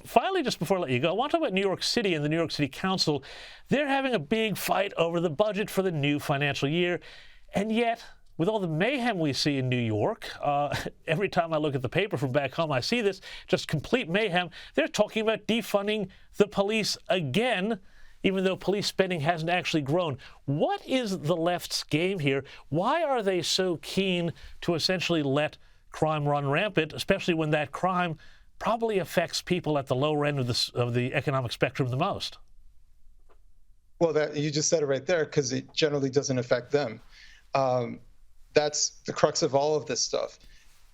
Finally, just before I let you go, I want to talk about New York City and the New York City Council. They're having a big fight over the budget for the new financial year. And yet, with all the mayhem we see in New York, every time I look at the paper from back home, I see this, just complete mayhem. They're talking about defunding the police again, even though police spending hasn't actually grown. What is the left's game here? Why are they so keen to essentially let crime run rampant, especially when that crime probably affects people at the lower end of the economic spectrum the most? Well, you just said it right there, because it generally doesn't affect them. That's the crux of all of this stuff.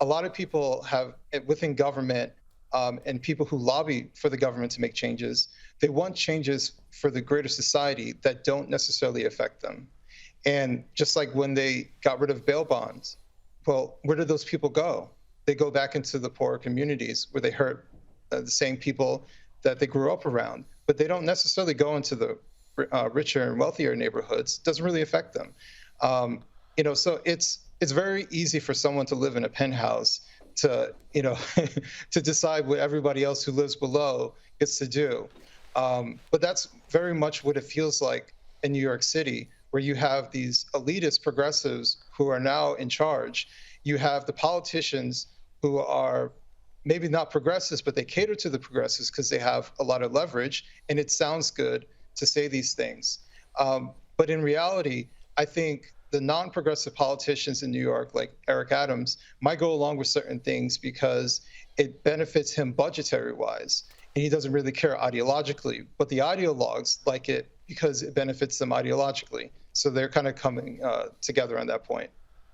A lot of people have, within government, and people who lobby for the government to make changes, they want changes for the greater society that don't necessarily affect them. And just like when they got rid of bail bonds, well, where did those people go? They go back into the poorer communities where they hurt the same people that they grew up around, but they don't necessarily go into the richer and wealthier neighborhoods. It doesn't really affect them. So it's very easy for someone to live in a penthouse to, to decide what everybody else who lives below gets to do. But that's very much what it feels like in New York City, where you have these elitist progressives who are now in charge. You have the politicians who are maybe not progressives, but they cater to the progressives because they have a lot of leverage, and it sounds good to say these things. But in reality, I think the non-progressive politicians in New York, like Eric Adams, might go along with certain things because it benefits him budgetary-wise, and he doesn't really care ideologically. But the ideologues like it because it benefits them ideologically. So they're kind of coming together on that point.